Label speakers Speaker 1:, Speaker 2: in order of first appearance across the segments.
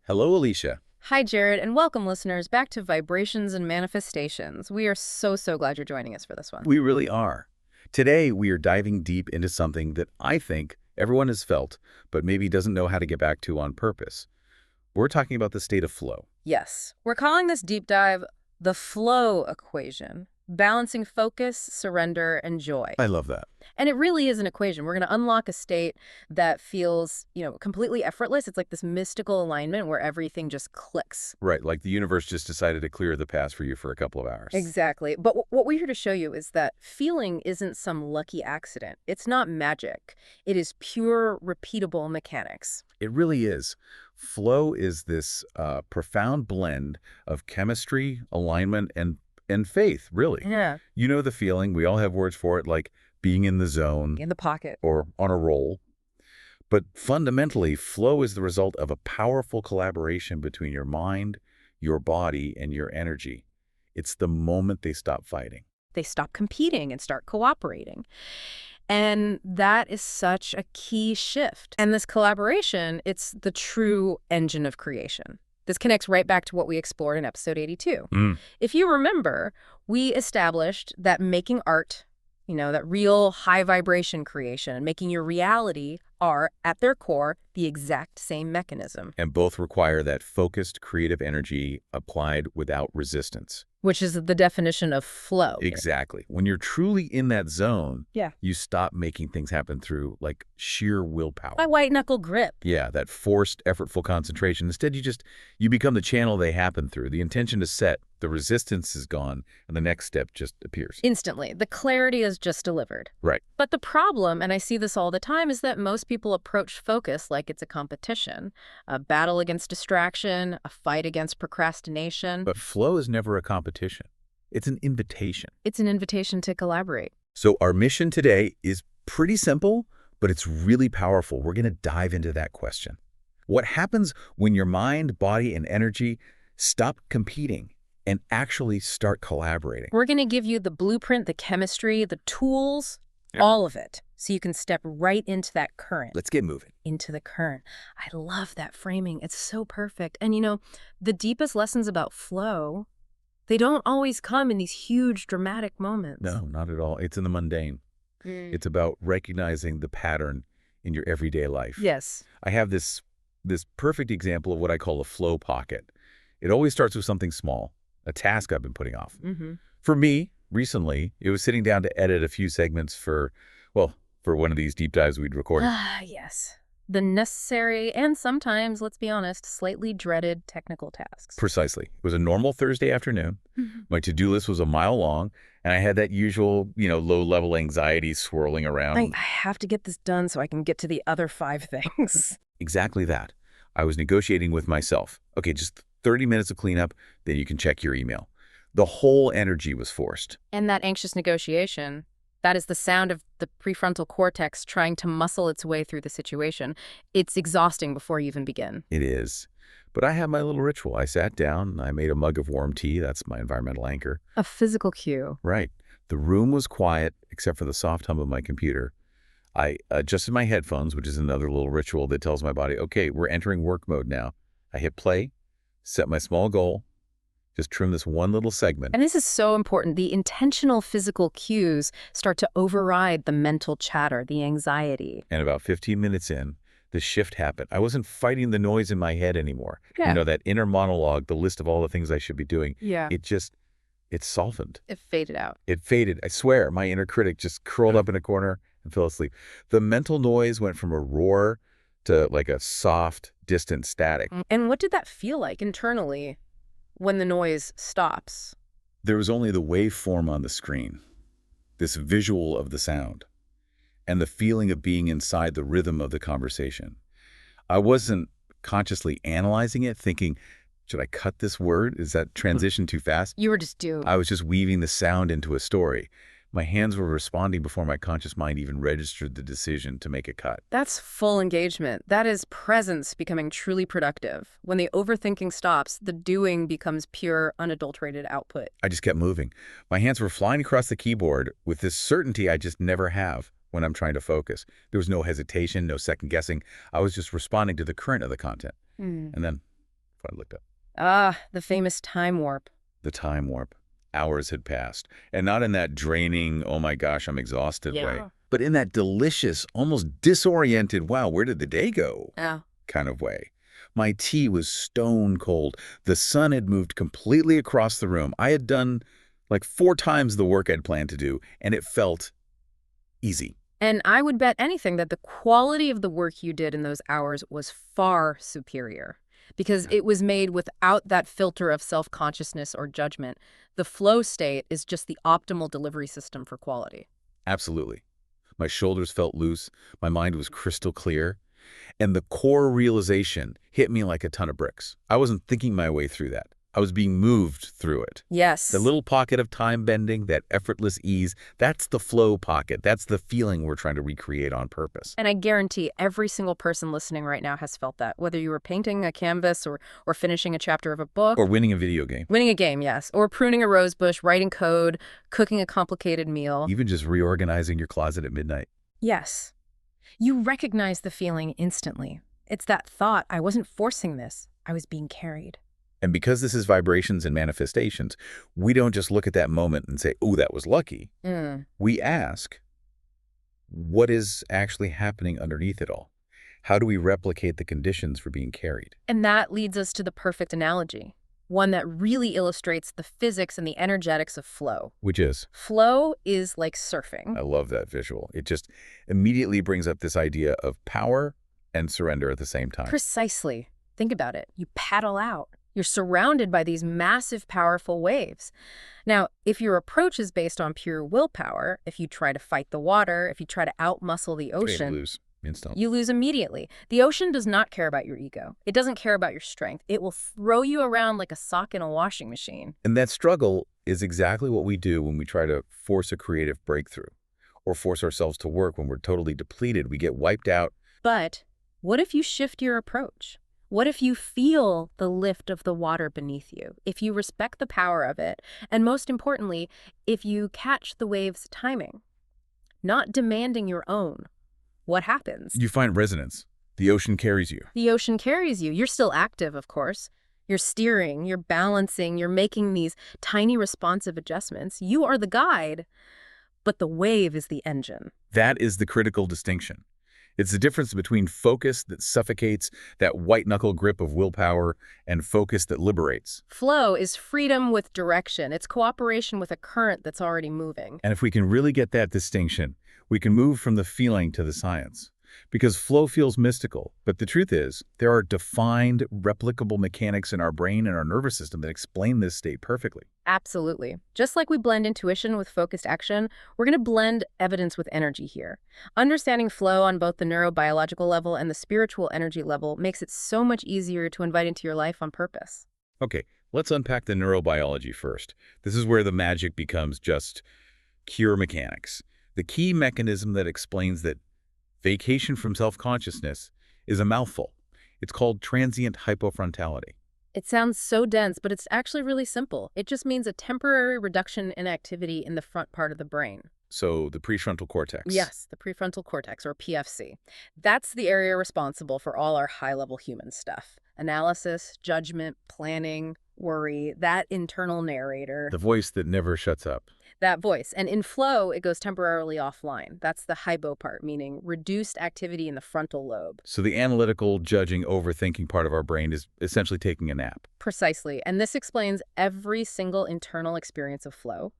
Speaker 1: Hello, Alicia.
Speaker 2: Hi, Jared, and welcome, listeners, back to Vibrations and Manifestations. We are so glad you're joining us for this one.
Speaker 1: We really are. Today, we are diving deep into something that I think everyone has felt, but maybe doesn't know how to get back to on purpose. We're talking about the state of flow.
Speaker 2: Yes, we're calling this deep dive the flow equation, balancing focus, surrender, and joy.
Speaker 1: I love that.
Speaker 2: And it really is an equation. We're going to unlock a state that feels, completely effortless. It's like this mystical alignment where everything just clicks.
Speaker 1: Right, like the universe just decided to clear the path for you for a couple of hours.
Speaker 2: Exactly. But what we're here to show you is that feeling isn't some lucky accident. It's not magic. It is pure, repeatable mechanics.
Speaker 1: It really is. Flow is this profound blend of chemistry, alignment, and faith, really.
Speaker 2: Yeah.
Speaker 1: You know the feeling. We all have words for it, like being in the zone
Speaker 2: In the pocket.
Speaker 1: or on a roll. But fundamentally, flow is the result of a powerful collaboration between your mind, your body, and your energy. It's the moment they stop fighting.
Speaker 2: They stop competing and start cooperating. And that is such a key shift. And this collaboration, it's the true engine of creation. This connects right back to what we explored in episode 82. If you remember, we established that making art, that real high vibration creation and making your reality are, at their core, the exact same mechanism.
Speaker 1: And both require that focused creative energy applied without resistance.
Speaker 2: Which is the definition of flow.
Speaker 1: Exactly. When you're truly in that zone,
Speaker 2: Yeah.
Speaker 1: you stop making things happen through like sheer willpower.
Speaker 2: My white knuckle grip.
Speaker 1: Yeah, that forced, effortful concentration. Instead, you become the channel they happen through. The intention is set, the resistance is gone, and the next step just appears.
Speaker 2: Instantly. The clarity is just delivered.
Speaker 1: Right.
Speaker 2: But the problem, and I see this all the time, is that most people approach focus like it's a competition, a battle against distraction, a fight against procrastination.
Speaker 1: But flow is never a competition. It's an invitation.
Speaker 2: It's an invitation to collaborate.
Speaker 1: So our mission today is pretty simple, but it's really powerful. We're going to dive into that question. What happens when your mind, body, and energy stop competing and actually start collaborating?
Speaker 2: We're going to give you the blueprint, the chemistry, the tools,
Speaker 1: Yeah.
Speaker 2: all of it, so you can step right into that current.
Speaker 1: Let's get moving.
Speaker 2: Into the current. I love that framing. It's so perfect. And the deepest lessons about flow, they don't always come in these huge dramatic moments.
Speaker 1: No, not at all. It's in the mundane. It's about recognizing the pattern in your everyday life.
Speaker 2: Yes.
Speaker 1: I have this perfect example of what I call a flow pocket. It always starts with something small, a task I've been putting off. For me, recently, it was sitting down to edit a few segments for one of these deep dives we'd recorded.
Speaker 2: Ah, yes. The necessary and sometimes, let's be honest, slightly dreaded technical tasks.
Speaker 1: Precisely. It was a normal Thursday afternoon. My to-do list was a mile long, and I had that usual, low-level anxiety swirling around.
Speaker 2: I have to get this done so I can get to the other 5 things.
Speaker 1: Exactly that. I was negotiating with myself. Okay, just 30 minutes of cleanup, then you can check your email. The whole energy was forced.
Speaker 2: And that anxious negotiation, that is the sound of the prefrontal cortex trying to muscle its way through the situation. It's exhausting before you even begin.
Speaker 1: It is. But I have my little ritual. I sat down, I made a mug of warm tea. That's my environmental anchor.
Speaker 2: A physical cue.
Speaker 1: Right. The room was quiet, except for the soft hum of my computer. I adjusted my headphones, which is another little ritual that tells my body, okay, we're entering work mode now. I hit play, set my small goal, just trim this one little segment.
Speaker 2: And this is so important. The intentional physical cues start to override the mental chatter, the anxiety.
Speaker 1: And about 15 minutes in, the shift happened. I wasn't fighting the noise in my head anymore.
Speaker 2: Yeah.
Speaker 1: That inner monologue, the list of all the things I should be doing.
Speaker 2: Yeah.
Speaker 1: It softened.
Speaker 2: It faded out.
Speaker 1: It faded. I swear, my inner critic just curled up in a corner and fell asleep. The mental noise went from a roar to like a soft, distant static.
Speaker 2: And what did that feel like internally when the noise stops?
Speaker 1: There was only the waveform on the screen, this visual of the sound, and the feeling of being inside the rhythm of the conversation. I wasn't consciously analyzing it, thinking, should I cut this word? Is that transition too fast?
Speaker 2: You were just doomed.
Speaker 1: I was just weaving the sound into a story. My hands were responding before my conscious mind even registered the decision to make a cut.
Speaker 2: That's full engagement. That is presence becoming truly productive. When the overthinking stops, the doing becomes pure, unadulterated output.
Speaker 1: I just kept moving. My hands were flying across the keyboard with this certainty I just never have when I'm trying to focus. There was no hesitation, no second guessing. I was just responding to the current of the content. And then what I looked up.
Speaker 2: Ah, the famous time warp.
Speaker 1: The time warp. Hours had passed. And not in that draining, oh my gosh, I'm exhausted way, but in that delicious, almost disoriented, wow, where did the day go
Speaker 2: Yeah.
Speaker 1: kind of way. My tea was stone cold. The sun had moved completely across the room. I had done like 4 times the work I'd planned to do, and it felt easy.
Speaker 2: And I would bet anything that the quality of the work you did in those hours was far superior because it was made without that filter of self-consciousness or judgment. The flow state is just the optimal delivery system for quality.
Speaker 1: Absolutely. My shoulders felt loose. My mind was crystal clear. And the core realization hit me like a ton of bricks. I wasn't thinking my way through that. I was being moved through it.
Speaker 2: Yes.
Speaker 1: The little pocket of time bending, that effortless ease, that's the flow pocket. That's the feeling we're trying to recreate on purpose.
Speaker 2: And I guarantee every single person listening right now has felt that, whether you were painting a canvas or finishing a chapter of a book.
Speaker 1: Or winning a video game.
Speaker 2: Winning a game, yes. Or pruning a rose bush, writing code, cooking a complicated meal.
Speaker 1: Even just reorganizing your closet at midnight.
Speaker 2: Yes. You recognize the feeling instantly. It's that thought, I wasn't forcing this, I was being carried.
Speaker 1: And because this is vibrations and manifestations, we don't just look at that moment and say, oh, that was lucky. We ask, what is actually happening underneath it all? How do we replicate the conditions for being carried?
Speaker 2: And that leads us to the perfect analogy, one that really illustrates the physics and the energetics of flow.
Speaker 1: Which is?
Speaker 2: Flow is like surfing.
Speaker 1: I love that visual. It just immediately brings up this idea of power and surrender at the same time.
Speaker 2: Precisely. Think about it. You paddle out. You're surrounded by these massive, powerful waves. Now, if your approach is based on pure willpower, if you try to fight the water, if you try to outmuscle the ocean, you lose immediately. The ocean does not care about your ego. It doesn't care about your strength. It will throw you around like a sock in a washing machine.
Speaker 1: And that struggle is exactly what we do when we try to force a creative breakthrough or force ourselves to work when we're totally depleted. We get wiped out.
Speaker 2: But what if you shift your approach? What if you feel the lift of the water beneath you, if you respect the power of it, and most importantly, if you catch the wave's timing, not demanding your own? What happens?
Speaker 1: You find resonance. The ocean carries you.
Speaker 2: The ocean carries you. You're still active, of course. You're steering, you're balancing, you're making these tiny responsive adjustments. You are the guide, but the wave is the engine.
Speaker 1: That is the critical distinction. It's the difference between focus that suffocates, that white-knuckle grip of willpower, and focus that liberates.
Speaker 2: Flow is freedom with direction. It's cooperation with a current that's already moving.
Speaker 1: And if we can really get that distinction, we can move from the feeling to the science. Because flow feels mystical, but the truth is, there are defined, replicable mechanics in our brain and our nervous system that explain this state perfectly.
Speaker 2: Absolutely. Just like we blend intuition with focused action, we're going to blend evidence with energy here. Understanding flow on both the neurobiological level and the spiritual energy level makes it so much easier to invite into your life on purpose.
Speaker 1: Okay, let's unpack the neurobiology first. This is where the magic becomes just pure mechanics. The key mechanism that explains that vacation from self-consciousness is a mouthful. It's called transient hypofrontality.
Speaker 2: It sounds so dense, but it's actually really simple. It just means a temporary reduction in activity in the front part of the brain.
Speaker 1: So the prefrontal cortex.
Speaker 2: Yes, the prefrontal cortex, or PFC. That's the area responsible for all our high-level human stuff. Analysis, judgment, planning, worry, that internal narrator.
Speaker 1: The voice that never shuts up.
Speaker 2: That voice. And in flow, it goes temporarily offline. That's the hypo part, meaning reduced activity in the frontal lobe.
Speaker 1: So the analytical, judging, overthinking part of our brain is essentially taking a nap.
Speaker 2: Precisely. And this explains every single internal experience of flow.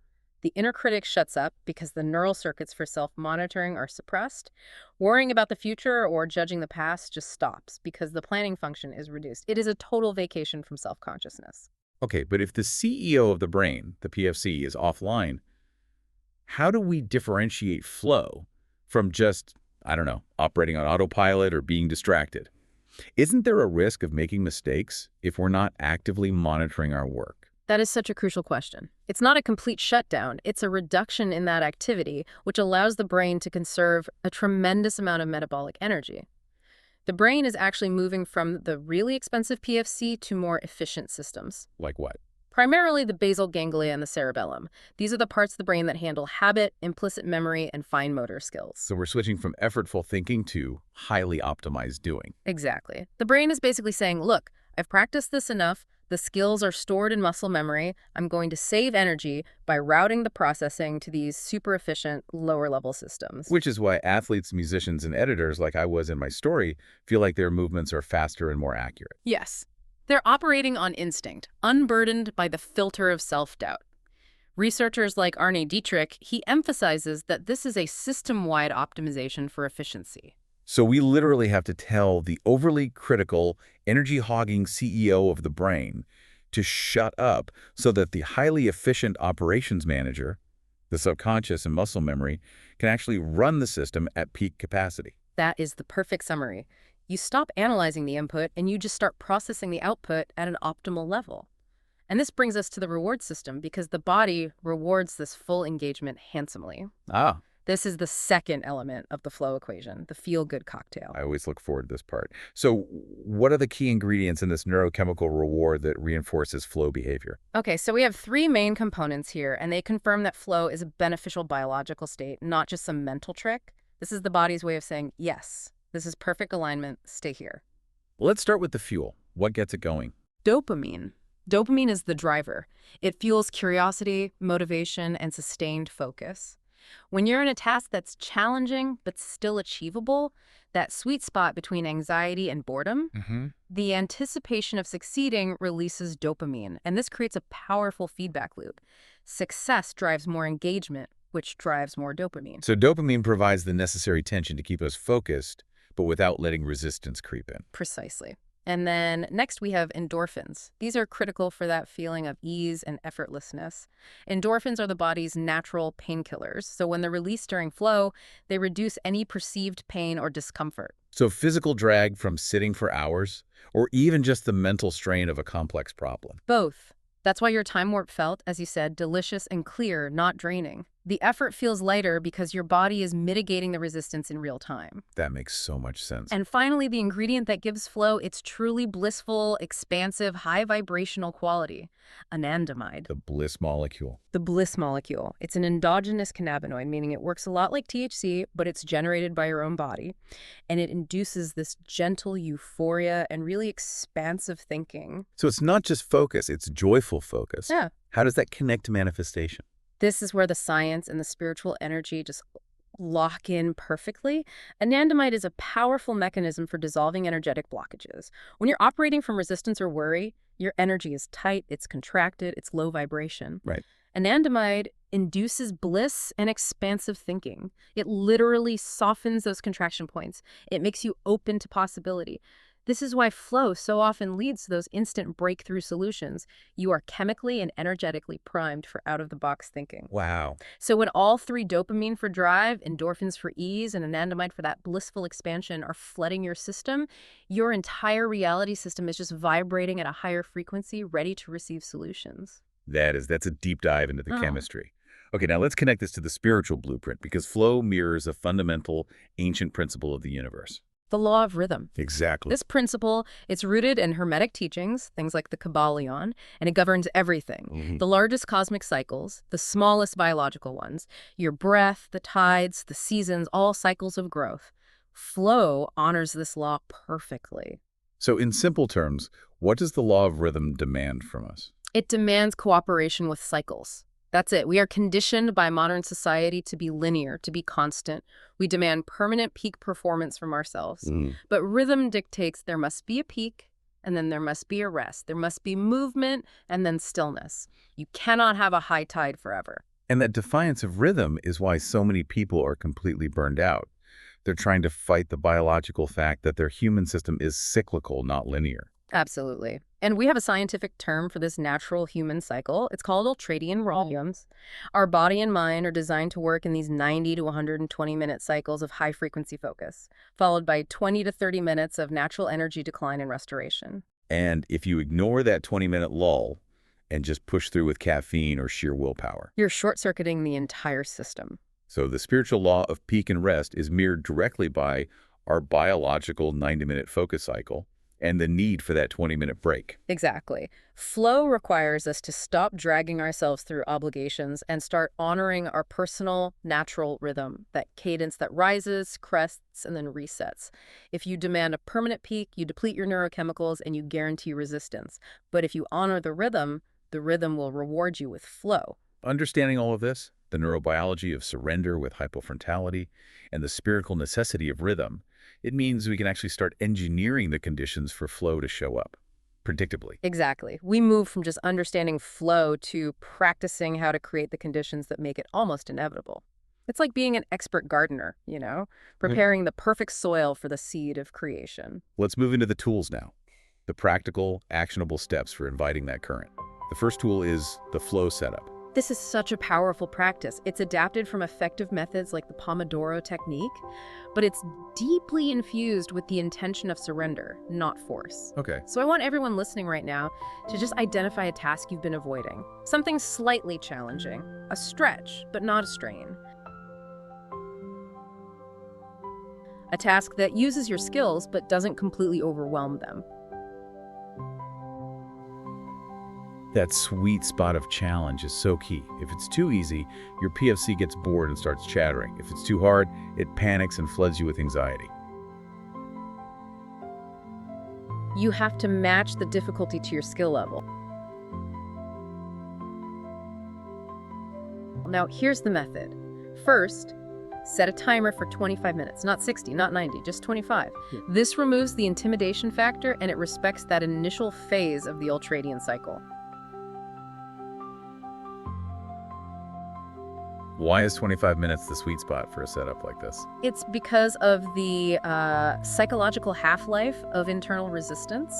Speaker 2: The inner critic shuts up because the neural circuits for self-monitoring are suppressed. Worrying about the future or judging the past just stops because the planning function is reduced. It is a total vacation from self-consciousness.
Speaker 1: Okay, but if the CEO of the brain, the PFC, is offline, how do we differentiate flow from just, I don't know, operating on autopilot or being distracted? Isn't there a risk of making mistakes if we're not actively monitoring our work?
Speaker 2: That is such a crucial question. It's not a complete shutdown. It's a reduction in that activity, which allows the brain to conserve a tremendous amount of metabolic energy. The brain is actually moving from the really expensive PFC to more efficient systems.
Speaker 1: Like what?
Speaker 2: Primarily the basal ganglia and the cerebellum. These are the parts of the brain that handle habit, implicit memory, and fine motor skills.
Speaker 1: So we're switching from effortful thinking to highly optimized doing.
Speaker 2: Exactly. The brain is basically saying, look, I've practiced this enough. The skills are stored in muscle memory. I'm going to save energy by routing the processing to these super efficient lower level systems.
Speaker 1: Which is why athletes, musicians, and editors, like I was in my story, feel like their movements are faster and more accurate.
Speaker 2: Yes. They're operating on instinct, unburdened by the filter of self-doubt. Researchers like Arne Dietrich, he emphasizes that this is a system-wide optimization for efficiency.
Speaker 1: So we literally have to tell the overly critical, energy-hogging CEO of the brain to shut up so that the highly efficient operations manager, the subconscious and muscle memory, can actually run the system at peak capacity.
Speaker 2: That is the perfect summary. You stop analyzing the input and you just start processing the output at an optimal level. And this brings us to the reward system because the body rewards this full engagement handsomely.
Speaker 1: Ah,
Speaker 2: This is the second element of the flow equation, the feel-good cocktail.
Speaker 1: I always look forward to this part. So what are the key ingredients in this neurochemical reward that reinforces flow behavior?
Speaker 2: Okay, so we have three main components here, and they confirm that flow is a beneficial biological state, not just some mental trick. This is the body's way of saying, yes, this is perfect alignment, stay here.
Speaker 1: Let's start with the fuel. What gets it going?
Speaker 2: Dopamine. Dopamine is the driver. It fuels curiosity, motivation, and sustained focus. When you're in a task that's challenging but still achievable, that sweet spot between anxiety and boredom, the anticipation of succeeding releases dopamine, and this creates a powerful feedback loop. Success drives more engagement, which drives more dopamine.
Speaker 1: So dopamine provides the necessary tension to keep us focused, but without letting resistance creep in.
Speaker 2: Precisely. And then next we have endorphins. These are critical for that feeling of ease and effortlessness. Endorphins are the body's natural painkillers. So when they're released during flow, they reduce any perceived pain or discomfort.
Speaker 1: So physical drag from sitting for hours, or even just the mental strain of a complex problem.
Speaker 2: Both. That's why your time warp felt, as you said, delicious and clear, not draining. The effort feels lighter because your body is mitigating the resistance in real time.
Speaker 1: That makes so much sense.
Speaker 2: And finally, the ingredient that gives flow its truly blissful, expansive, high vibrational quality, anandamide.
Speaker 1: The bliss molecule.
Speaker 2: The bliss molecule. It's an endogenous cannabinoid, meaning it works a lot like THC, but it's generated by your own body. And it induces this gentle euphoria and really expansive thinking.
Speaker 1: So it's not just focus, it's joyful focus.
Speaker 2: Yeah.
Speaker 1: How does that connect to manifestation?
Speaker 2: This is where the science and the spiritual energy just lock in perfectly. Anandamide is a powerful mechanism for dissolving energetic blockages. When you're operating from resistance or worry, your energy is tight, it's contracted, it's low vibration.
Speaker 1: Right.
Speaker 2: Anandamide induces bliss and expansive thinking. It literally softens those contraction points. It makes you open to possibility. This is why flow so often leads to those instant breakthrough solutions. You are chemically and energetically primed for out-of-the-box thinking.
Speaker 1: Wow.
Speaker 2: So when all three, dopamine for drive, endorphins for ease, and anandamide for that blissful expansion, are flooding your system, your entire reality system is just vibrating at a higher frequency, ready to receive solutions.
Speaker 1: That's a deep dive into the chemistry. Okay, now let's connect this to the spiritual blueprint, because flow mirrors a fundamental ancient principle of the universe.
Speaker 2: The law of rhythm.
Speaker 1: Exactly.
Speaker 2: This principle, it's rooted in Hermetic teachings, things like the Kabbalion, and it governs everything. The largest cosmic cycles, the smallest biological ones, your breath, the tides, the seasons, all cycles of growth. Flow honors this law perfectly.
Speaker 1: So in simple terms, what does the law of rhythm demand from us?
Speaker 2: It demands cooperation with cycles. That's it. We are conditioned by modern society to be linear, to be constant. We demand permanent peak performance from ourselves. But rhythm dictates there must be a peak, and then there must be a rest. There must be movement, and then stillness. You cannot have a high tide forever.
Speaker 1: And that defiance of rhythm is why so many people are completely burned out. They're trying to fight the biological fact that their human system is cyclical, not linear.
Speaker 2: Absolutely. And we have a scientific term for this natural human cycle. It's called ultradian rhythms. Our body and mind are designed to work in these 90 to 120-minute cycles of high-frequency focus, followed by 20 to 30 minutes of natural energy decline and restoration.
Speaker 1: And if you ignore that 20-minute lull and just push through with caffeine or sheer willpower,
Speaker 2: You're short-circuiting the entire system.
Speaker 1: So the spiritual law of peak and rest is mirrored directly by our biological 90-minute focus cycle and the need for that 20-minute break.
Speaker 2: Exactly. Flow requires us to stop dragging ourselves through obligations and start honoring our personal, natural rhythm, that cadence that rises, crests, and then resets. If you demand a permanent peak, you deplete your neurochemicals and you guarantee resistance. But if you honor the rhythm will reward you with flow.
Speaker 1: Understanding all of this, the neurobiology of surrender with hypofrontality, and the spherical necessity of rhythm, it means we can actually start engineering the conditions for flow to show up, predictably.
Speaker 2: Exactly. We move from just understanding flow to practicing how to create the conditions that make it almost inevitable. It's like being an expert gardener, preparing the perfect soil for the seed of creation.
Speaker 1: Let's move into the tools now, the practical, actionable steps for inviting that current. The first tool is the flow setup.
Speaker 2: This is such a powerful practice. It's adapted from effective methods like the Pomodoro technique, but it's deeply infused with the intention of surrender, not force.
Speaker 1: Okay.
Speaker 2: So I want everyone listening right now to just identify a task you've been avoiding. Something slightly challenging, a stretch, but not a strain. A task that uses your skills but doesn't completely overwhelm them.
Speaker 1: That sweet spot of challenge is so key. If it's too easy, your PFC gets bored and starts chattering. If it's too hard, it panics and floods you with anxiety.
Speaker 2: You have to match the difficulty to your skill level. Now, here's the method. First, set a timer for 25 minutes, not 60, not 90, just 25. This removes the intimidation factor and it respects that initial phase of the ultradian cycle.
Speaker 1: Why is 25 minutes the sweet spot for a setup like this?
Speaker 2: It's because of the psychological half-life of internal resistance.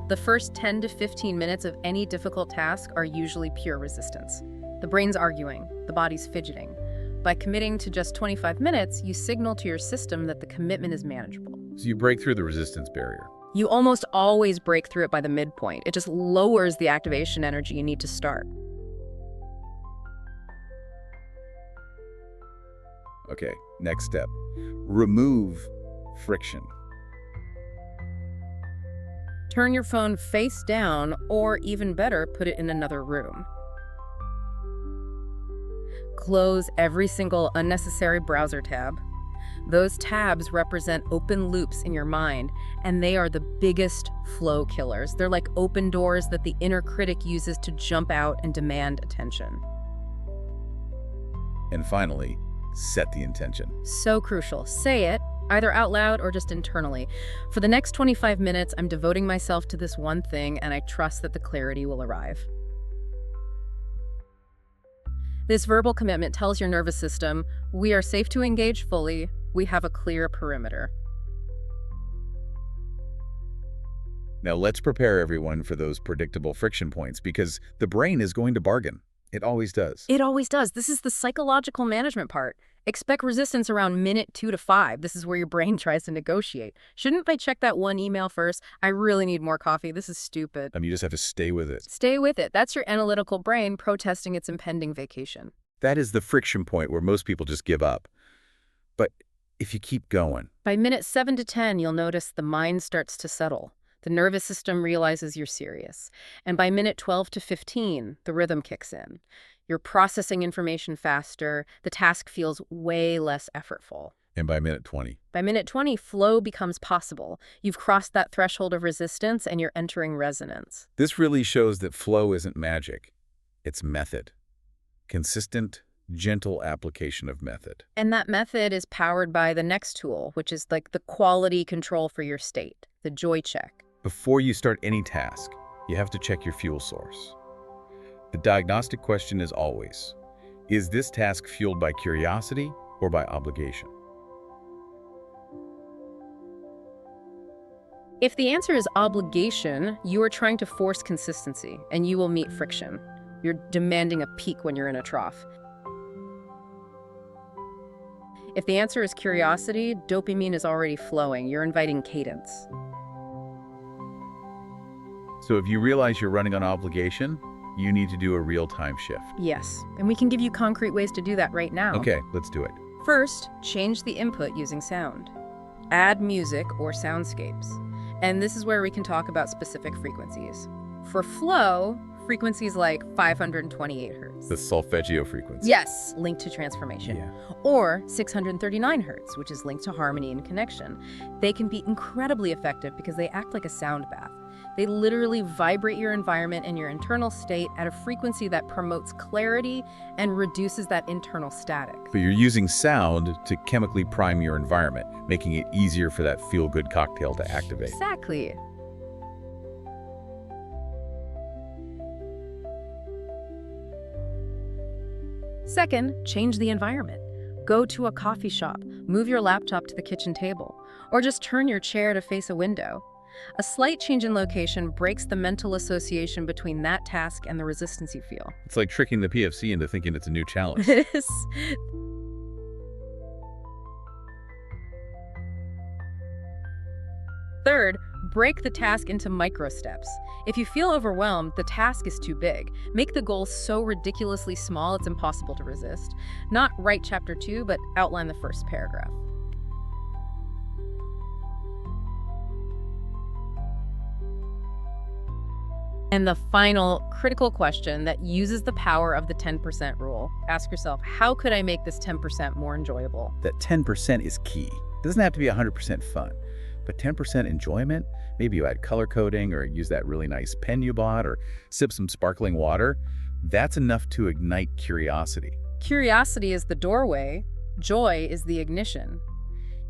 Speaker 2: The first 10 to 15 minutes of any difficult task are usually pure resistance. The brain's arguing, the body's fidgeting. By committing to just 25 minutes, you signal to your system that the commitment is manageable.
Speaker 1: So you break through the resistance barrier.
Speaker 2: You almost always break through it by the midpoint. It just lowers the activation energy you need to start.
Speaker 1: Okay, next step. Remove friction.
Speaker 2: Turn your phone face down, or even better, put it in another room. Close every single unnecessary browser tab. Those tabs represent open loops in your mind, and they are the biggest flow killers. They're like open doors that the inner critic uses to jump out and demand attention.
Speaker 1: And finally, set the intention.
Speaker 2: So crucial. Say it, either out loud or just internally. For the next 25 minutes, I'm devoting myself to this one thing, and I trust that the clarity will arrive. This verbal commitment tells your nervous system, we are safe to engage fully, we have a clear perimeter.
Speaker 1: Now let's prepare everyone for those predictable friction points, because the brain is going to bargain. It always does.
Speaker 2: It always does. This is the psychological management part. Expect resistance around minute 2 to 5. This is where your brain tries to negotiate. Shouldn't I check that one email first? I really need more coffee. This is stupid.
Speaker 1: You just have to stay with it.
Speaker 2: Stay with it. That's your analytical brain protesting its impending vacation.
Speaker 1: That is the friction point where most people just give up. But if you keep going.
Speaker 2: By minute 7 to 10, you'll notice the mind starts to settle. The nervous system realizes you're serious. And by minute 12 to 15, the rhythm kicks in. You're processing information faster. The task feels way less effortful.
Speaker 1: And by minute 20?
Speaker 2: By minute 20, flow becomes possible. You've crossed that threshold of resistance and you're entering resonance.
Speaker 1: This really shows that flow isn't magic. It's method. Consistent, gentle application of method.
Speaker 2: And that method is powered by the next tool, which is like the quality control for your state, the joy check.
Speaker 1: Before you start any task, you have to check your fuel source. The diagnostic question is always, is this task fueled by curiosity or by obligation?
Speaker 2: If the answer is obligation, you are trying to force consistency, and you will meet friction. You're demanding a peak when you're in a trough. If the answer is curiosity, dopamine is already flowing. You're inviting cadence.
Speaker 1: So if you realize you're running on obligation, you need to do a real-time shift.
Speaker 2: Yes, and we can give you concrete ways to do that right now.
Speaker 1: Okay, let's do it.
Speaker 2: First, change the input using sound. Add music or soundscapes. And this is where we can talk about specific frequencies. For flow, frequencies like 528 hertz.
Speaker 1: The solfeggio frequency.
Speaker 2: Yes, linked to transformation.
Speaker 1: Yeah.
Speaker 2: Or 639 hertz, which is linked to harmony and connection. They can be incredibly effective because they act like a sound bath. They literally vibrate your environment and your internal state at a frequency that promotes clarity and reduces that internal static.
Speaker 1: But you're using sound to chemically prime your environment, making it easier for that feel-good cocktail to activate.
Speaker 2: Exactly. Second, change the environment. Go to a coffee shop, move your laptop to the kitchen table, or just turn your chair to face a window. A slight change in location breaks the mental association between that task and the resistance you feel.
Speaker 1: It's like tricking the PFC into thinking it's a new challenge.
Speaker 2: Third, break the task into micro steps. If you feel overwhelmed, the task is too big. Make the goal so ridiculously small it's impossible to resist. Not write chapter 2, but outline the first paragraph. And the final critical question that uses the power of the 10% rule. Ask yourself, how could I make this 10% more enjoyable?
Speaker 1: That 10% is key. It doesn't have to be 100% fun, but 10% enjoyment, maybe you add color coding or use that really nice pen you bought or sip some sparkling water, that's enough to ignite curiosity.
Speaker 2: Curiosity is the doorway, joy is the ignition.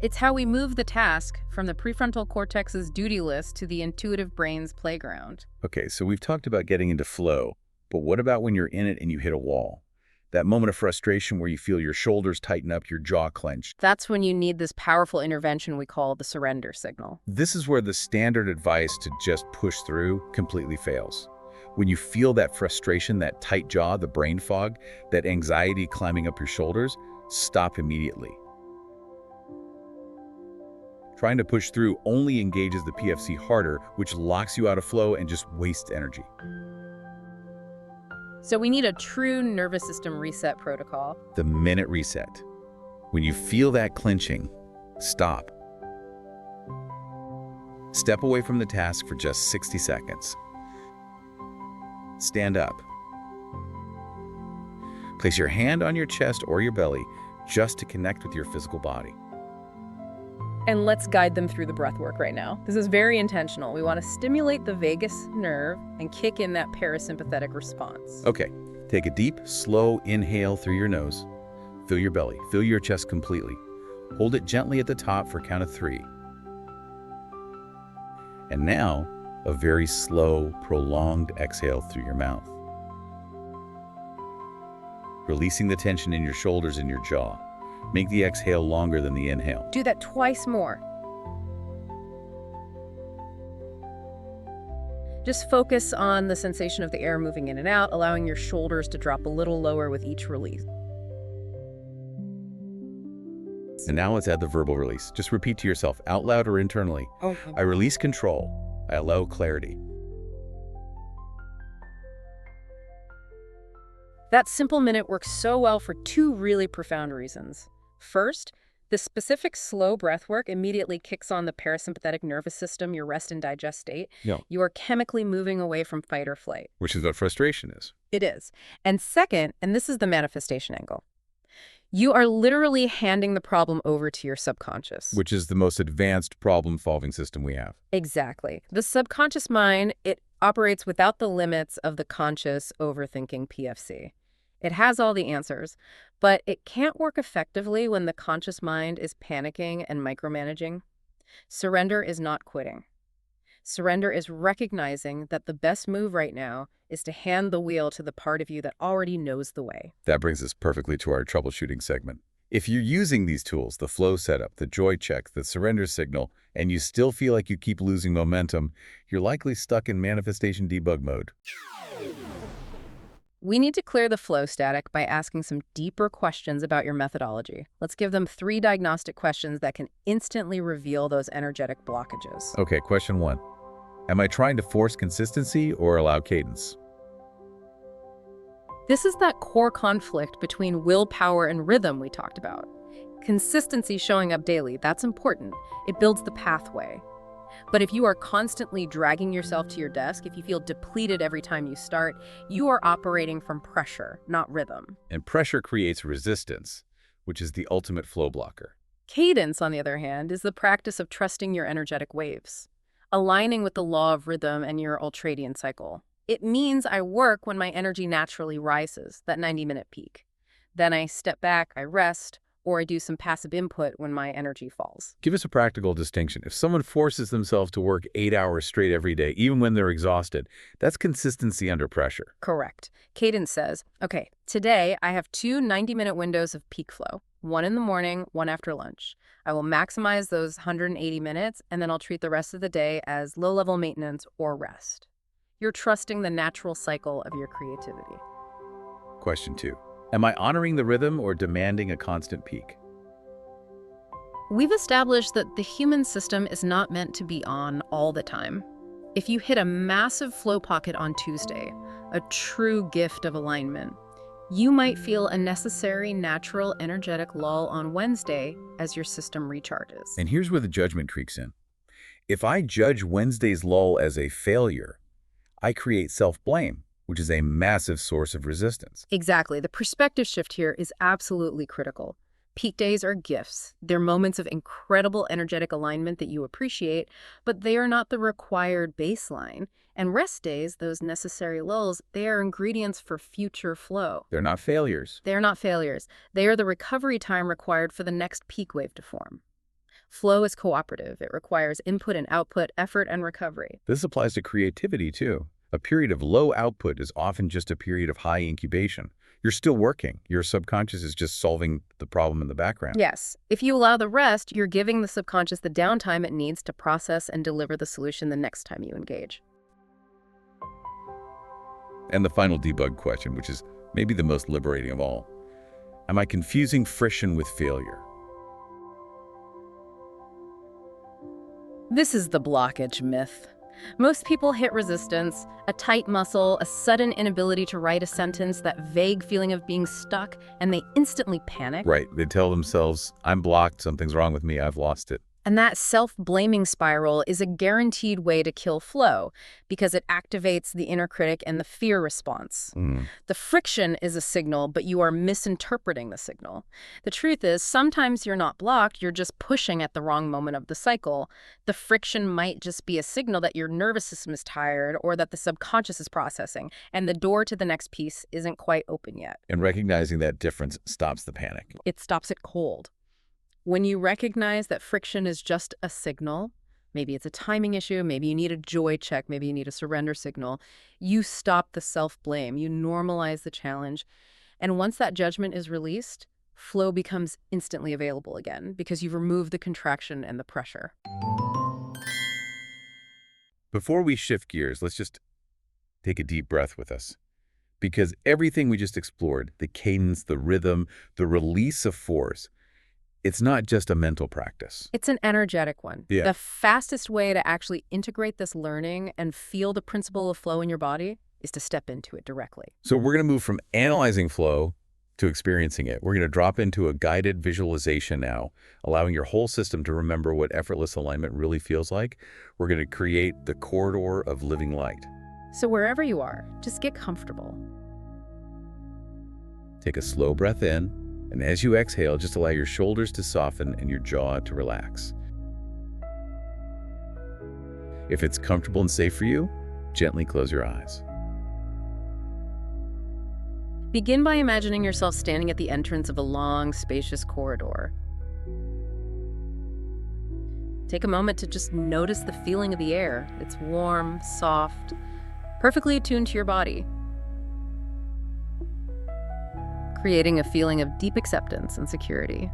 Speaker 2: It's how we move the task from the prefrontal cortex's duty list to the intuitive brain's playground.
Speaker 1: Okay, so we've talked about getting into flow, but what about when you're in it and you hit a wall? That moment of frustration where you feel your shoulders tighten up, your jaw clenched.
Speaker 2: That's when you need this powerful intervention we call the surrender signal.
Speaker 1: This is where the standard advice to just push through completely fails. When you feel that frustration, that tight jaw, the brain fog, that anxiety climbing up your shoulders, stop immediately. Trying to push through only engages the PFC harder, which locks you out of flow and just wastes energy.
Speaker 2: So we need a true nervous system reset protocol.
Speaker 1: The minute reset. When you feel that clenching, stop. Step away from the task for just 60 seconds. Stand up. Place your hand on your chest or your belly just to connect with your physical body.
Speaker 2: And let's guide them through the breath work right now. This is very intentional. We want to stimulate the vagus nerve and kick in that parasympathetic response.
Speaker 1: Okay, take a deep, slow inhale through your nose. Fill your belly, fill your chest completely. Hold it gently at the top for a count of 3. And now, a very slow, prolonged exhale through your mouth. Releasing the tension in your shoulders and your jaw. Make the exhale longer than the inhale.
Speaker 2: Do that twice more. Just focus on the sensation of the air moving in and out, allowing your shoulders to drop a little lower with each release.
Speaker 1: And now let's add the verbal release. Just repeat to yourself, out loud or internally. I release control. I allow clarity.
Speaker 2: That simple minute works so well for 2 really profound reasons. First, the specific slow breath work immediately kicks on the parasympathetic nervous system, your rest and digest state.
Speaker 1: Yeah.
Speaker 2: You are chemically moving away from fight or flight.
Speaker 1: Which is what frustration is.
Speaker 2: It is. And second, and this is the manifestation angle, you are literally handing the problem over to your subconscious.
Speaker 1: Which is the most advanced problem-solving system we have.
Speaker 2: Exactly. The subconscious mind, it operates without the limits of the conscious overthinking PFC. It has all the answers, but it can't work effectively when the conscious mind is panicking and micromanaging. Surrender is not quitting. Surrender is recognizing that the best move right now is to hand the wheel to the part of you that already knows the way.
Speaker 1: That brings us perfectly to our troubleshooting segment. If you're using these tools, the flow setup, the joy check, the surrender signal, and you still feel like you keep losing momentum, you're likely stuck in manifestation debug mode.
Speaker 2: We need to clear the flow static by asking some deeper questions about your methodology. Let's give them 3 diagnostic questions that can instantly reveal those energetic blockages.
Speaker 1: Okay, question 1. Am I trying to force consistency or allow cadence?
Speaker 2: This is that core conflict between willpower and rhythm we talked about. Consistency showing up daily, that's important. It builds the pathway. But if you are constantly dragging yourself to your desk, if you feel depleted every time you start, you are operating from pressure, not rhythm.
Speaker 1: And pressure creates resistance, which is the ultimate flow blocker.
Speaker 2: Cadence, on the other hand, is the practice of trusting your energetic waves, aligning with the law of rhythm and your ultradian cycle. It means I work when my energy naturally rises, that 90-minute peak. Then I step back, I rest, or I do some passive input when my energy falls.
Speaker 1: Give us a practical distinction. If someone forces themselves to work 8 hours straight every day, even when they're exhausted, that's consistency under pressure.
Speaker 2: Correct. Cadence says, okay, today I have two 90-minute windows of peak flow, one in the morning, one after lunch. I will maximize those 180 minutes, and then I'll treat the rest of the day as low-level maintenance or rest. You're trusting the natural cycle of your creativity.
Speaker 1: Question 2. Am I honoring the rhythm or demanding a constant peak?
Speaker 2: We've established that the human system is not meant to be on all the time. If you hit a massive flow pocket on Tuesday, a true gift of alignment, you might feel a necessary, natural, energetic lull on Wednesday as your system recharges.
Speaker 1: And here's where the judgment creeps in. If I judge Wednesday's lull as a failure, I create self-blame, which is a massive source of resistance.
Speaker 2: Exactly. The perspective shift here is absolutely critical. Peak days are gifts. They're moments of incredible energetic alignment that you appreciate, but they are not the required baseline. And rest days, those necessary lulls, they are ingredients for future flow.
Speaker 1: They're not failures.
Speaker 2: They're not failures. They are the recovery time required for the next peak wave to form. Flow is cooperative. It requires input and output, effort and recovery.
Speaker 1: This applies to creativity, too. A period of low output is often just a period of high incubation. You're still working. Your subconscious is just solving the problem in the background.
Speaker 2: Yes. If you allow the rest, you're giving the subconscious the downtime it needs to process and deliver the solution the next time you engage.
Speaker 1: And the final debug question, which is maybe the most liberating of all. Am I confusing friction with failure?
Speaker 2: This is the blockage myth. Most people hit resistance, a tight muscle, a sudden inability to write a sentence, that vague feeling of being stuck, and they instantly panic.
Speaker 1: Right. They tell themselves, I'm blocked, something's wrong with me, I've lost it.
Speaker 2: And that self-blaming spiral is a guaranteed way to kill flow because it activates the inner critic and the fear response. The friction is a signal, but you are misinterpreting the signal. The truth is, sometimes you're not blocked, you're just pushing at the wrong moment of the cycle. The friction might just be a signal that your nervous system is tired or that the subconscious is processing, and the door to the next piece isn't quite open yet.
Speaker 1: And recognizing that difference stops the panic.
Speaker 2: It stops it cold. When you recognize that friction is just a signal, maybe it's a timing issue, maybe you need a joy check, maybe you need a surrender signal, you stop the self-blame, you normalize the challenge. And once that judgment is released, flow becomes instantly available again because you've removed the contraction and the pressure.
Speaker 1: Before we shift gears, let's just take a deep breath with us. Because everything we just explored, the cadence, the rhythm, the release of force, it's not just a mental practice.
Speaker 2: It's an energetic one.
Speaker 1: Yeah.
Speaker 2: The fastest way to actually integrate this learning and feel the principle of flow in your body is to step into it directly.
Speaker 1: So we're going to move from analyzing flow to experiencing it. We're going to drop into a guided visualization now, allowing your whole system to remember what effortless alignment really feels like. We're going to create the corridor of living light.
Speaker 2: So wherever you are, just get comfortable.
Speaker 1: Take a slow breath in. And as you exhale, just allow your shoulders to soften and your jaw to relax. If it's comfortable and safe for you, gently close your eyes.
Speaker 2: Begin by imagining yourself standing at the entrance of a long, spacious corridor. Take a moment to just notice the feeling of the air. It's warm, soft, perfectly attuned to your body, creating a feeling of deep acceptance and security.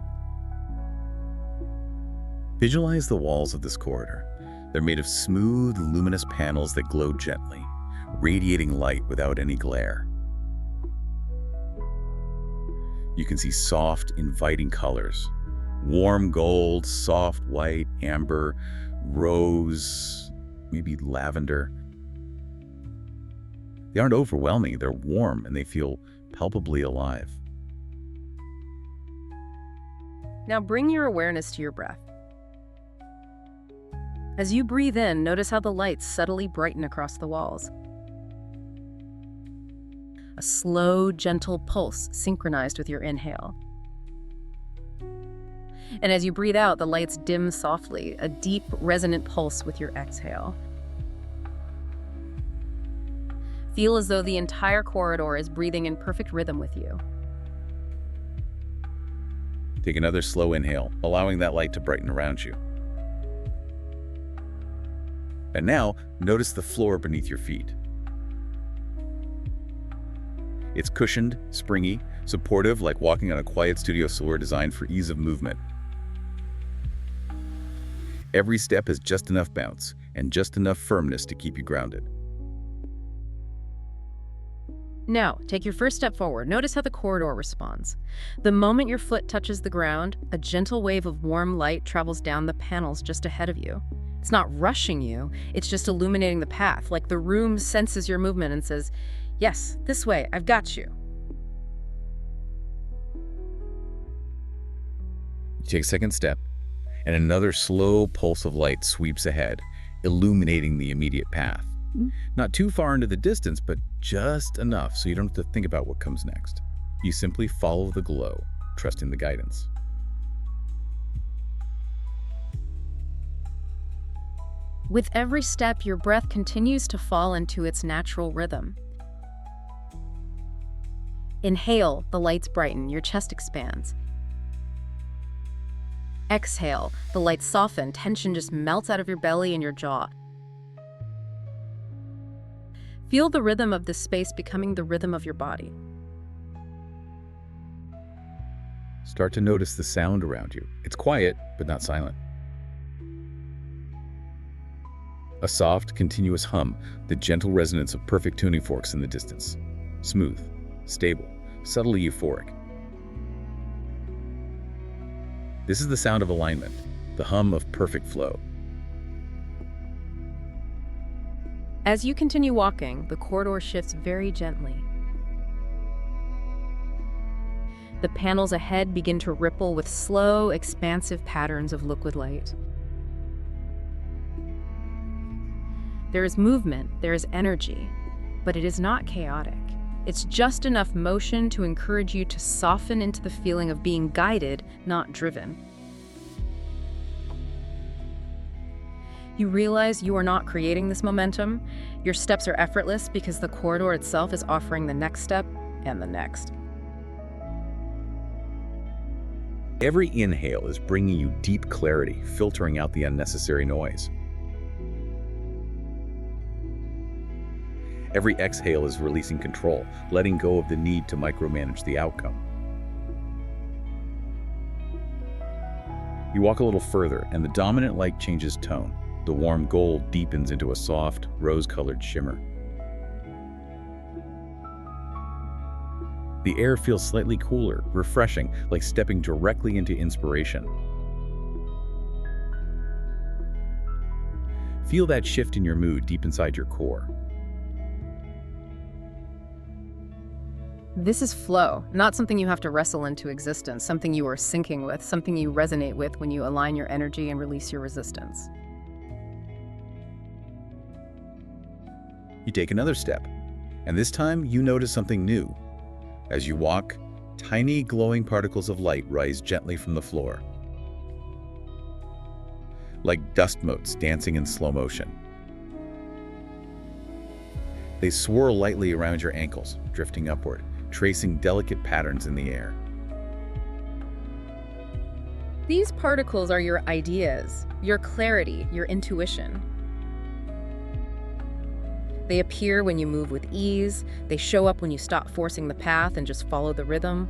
Speaker 1: Visualize the walls of this corridor. They're made of smooth, luminous panels that glow gently, radiating light without any glare. You can see soft, inviting colors. Warm gold, soft white, amber, rose, maybe lavender. They aren't overwhelming, they're warm and they feel palpably alive.
Speaker 2: Now bring your awareness to your breath. As you breathe in, notice how the lights subtly brighten across the walls. A slow, gentle pulse synchronized with your inhale. And as you breathe out, the lights dim softly, a deep, resonant pulse with your exhale. Feel as though the entire corridor is breathing in perfect rhythm with you.
Speaker 1: Take another slow inhale, allowing that light to brighten around you. And now, notice the floor beneath your feet. It's cushioned, springy, supportive, like walking on a quiet studio floor designed for ease of movement. Every step has just enough bounce and just enough firmness to keep you grounded.
Speaker 2: Now, take your first step forward. Notice how the corridor responds. The moment your foot touches the ground, a gentle wave of warm light travels down the panels just ahead of you. It's not rushing you, it's just illuminating the path, like the room senses your movement and says, "Yes, this way, I've got you."
Speaker 1: You take a second step, and another slow pulse of light sweeps ahead, illuminating the immediate path. Not too far into the distance, but just enough so you don't have to think about what comes next. You simply follow the glow, trusting the guidance.
Speaker 2: With every step, your breath continues to fall into its natural rhythm. Inhale, the lights brighten, your chest expands. Exhale, the lights soften, tension just melts out of your belly and your jaw. Feel the rhythm of this space becoming the rhythm of your body.
Speaker 1: Start to notice the sound around you. It's quiet, but not silent. A soft, continuous hum, the gentle resonance of perfect tuning forks in the distance. Smooth, stable, subtly euphoric. This is the sound of alignment, the hum of perfect flow.
Speaker 2: As you continue walking, the corridor shifts very gently. The panels ahead begin to ripple with slow, expansive patterns of liquid light. There is movement, there is energy, but it is not chaotic. It's just enough motion to encourage you to soften into the feeling of being guided, not driven. You realize you are not creating this momentum. Your steps are effortless because the corridor itself is offering the next step and the next.
Speaker 1: Every inhale is bringing you deep clarity, filtering out the unnecessary noise. Every exhale is releasing control, letting go of the need to micromanage the outcome. You walk a little further, and the dominant light changes tone. The warm gold deepens into a soft, rose-colored shimmer. The air feels slightly cooler, refreshing, like stepping directly into inspiration. Feel that shift in your mood deep inside your core.
Speaker 2: This is flow, not something you have to wrestle into existence, something you are syncing with, something you resonate with when you align your energy and release your resistance.
Speaker 1: You take another step, and this time you notice something new. As you walk, tiny glowing particles of light rise gently from the floor, like dust motes dancing in slow motion. They swirl lightly around your ankles, drifting upward, tracing delicate patterns in the air.
Speaker 2: These particles are your ideas, your clarity, your intuition. They appear when you move with ease. They show up when you stop forcing the path and just follow the rhythm.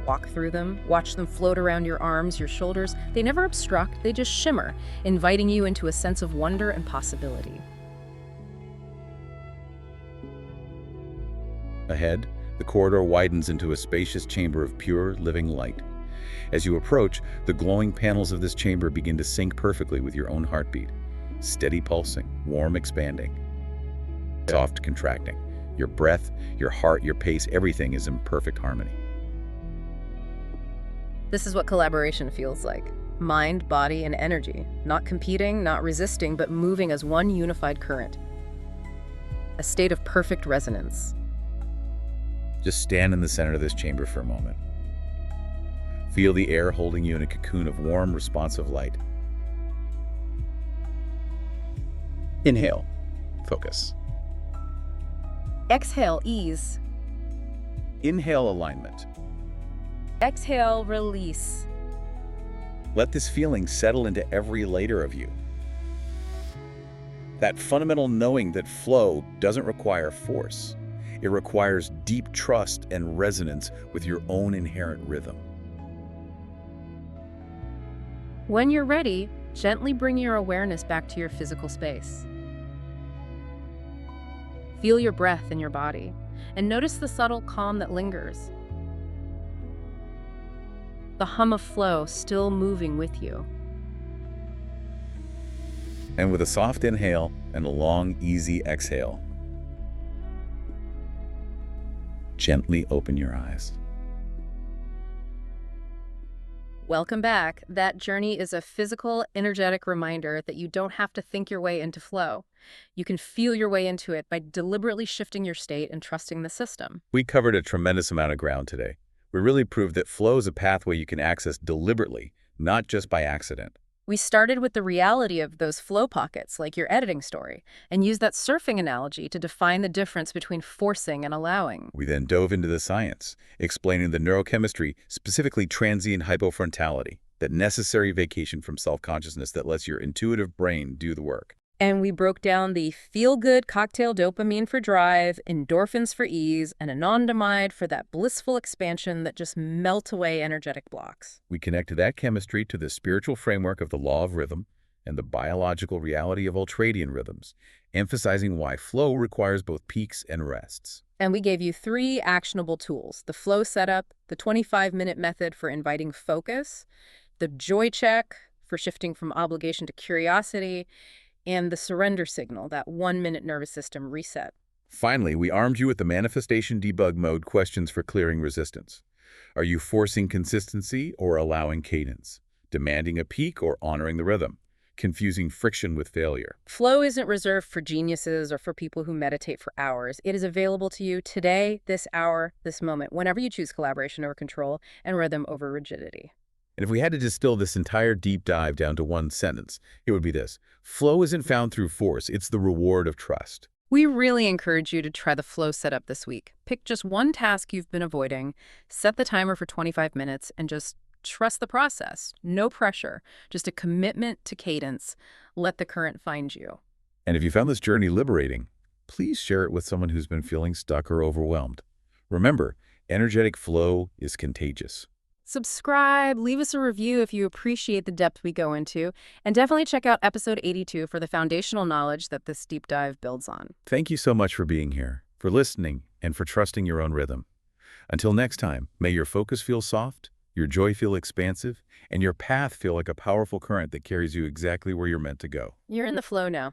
Speaker 2: Walk through them, watch them float around your arms, your shoulders. They never obstruct, they just shimmer, inviting you into a sense of wonder and possibility.
Speaker 1: Ahead, the corridor widens into a spacious chamber of pure, living light. As you approach, the glowing panels of this chamber begin to sync perfectly with your own heartbeat. Steady pulsing, warm expanding, soft contracting. Your breath, your heart, your pace, everything is in perfect harmony.
Speaker 2: This is what collaboration feels like. Mind, body, and energy. Not competing, not resisting, but moving as one unified current. A state of perfect resonance.
Speaker 1: Just stand in the center of this chamber for a moment. Feel the air holding you in a cocoon of warm, responsive light. Inhale. Focus.
Speaker 2: Exhale, ease.
Speaker 1: Inhale, alignment.
Speaker 2: Exhale, release.
Speaker 1: Let this feeling settle into every layer of you. That fundamental knowing that flow doesn't require force. It requires deep trust and resonance with your own inherent rhythm.
Speaker 2: When you're ready, gently bring your awareness back to your physical space. Feel your breath in your body, and notice the subtle calm that lingers. The hum of flow still moving with you.
Speaker 1: And with a soft inhale and a long, easy exhale, gently open your eyes.
Speaker 2: Welcome back. That journey is a physical, energetic reminder that you don't have to think your way into flow. You can feel your way into it by deliberately shifting your state and trusting the system.
Speaker 1: We covered a tremendous amount of ground today. We really proved that flow is a pathway you can access deliberately, not just by accident.
Speaker 2: We started with the reality of those flow pockets, like your editing story, and used that surfing analogy to define the difference between forcing and allowing.
Speaker 1: We then dove into the science, explaining the neurochemistry, specifically transient hypofrontality, that necessary vacation from self-consciousness that lets your intuitive brain do the work.
Speaker 2: And we broke down the feel-good cocktail dopamine for drive, endorphins for ease, and anandamide for that blissful expansion that just melt away energetic blocks.
Speaker 1: We connected that chemistry to the spiritual framework of the law of rhythm and the biological reality of ultradian rhythms, emphasizing why flow requires both peaks and rests.
Speaker 2: And we gave you 3 actionable tools: the flow setup, the 25-minute method for inviting focus, the joy check for shifting from obligation to curiosity, and the surrender signal, that 1-minute nervous system reset.
Speaker 1: Finally, we armed you with the manifestation debug mode questions for clearing resistance. Are you forcing consistency or allowing cadence? Demanding a peak or honoring the rhythm? Confusing friction with failure?
Speaker 2: Flow isn't reserved for geniuses or for people who meditate for hours. It is available to you today, this hour, this moment, whenever you choose collaboration over control and rhythm over rigidity.
Speaker 1: And if we had to distill this entire deep dive down to one sentence, it would be this: flow isn't found through force, it's the reward of trust.
Speaker 2: We really encourage you to try the flow setup this week. Pick just one task you've been avoiding, set the timer for 25 minutes, and just trust the process. No pressure, just a commitment to cadence. Let the current find you.
Speaker 1: And if you found this journey liberating, please share it with someone who's been feeling stuck or overwhelmed. Remember, energetic flow is contagious.
Speaker 2: Subscribe, leave us a review if you appreciate the depth we go into, and definitely check out episode 82 for the foundational knowledge that this deep dive builds on.
Speaker 1: Thank you so much for being here, for listening, and for trusting your own rhythm. Until next time, may your focus feel soft, your joy feel expansive, and your path feel like a powerful current that carries you exactly where you're meant to go.
Speaker 2: You're in the flow now.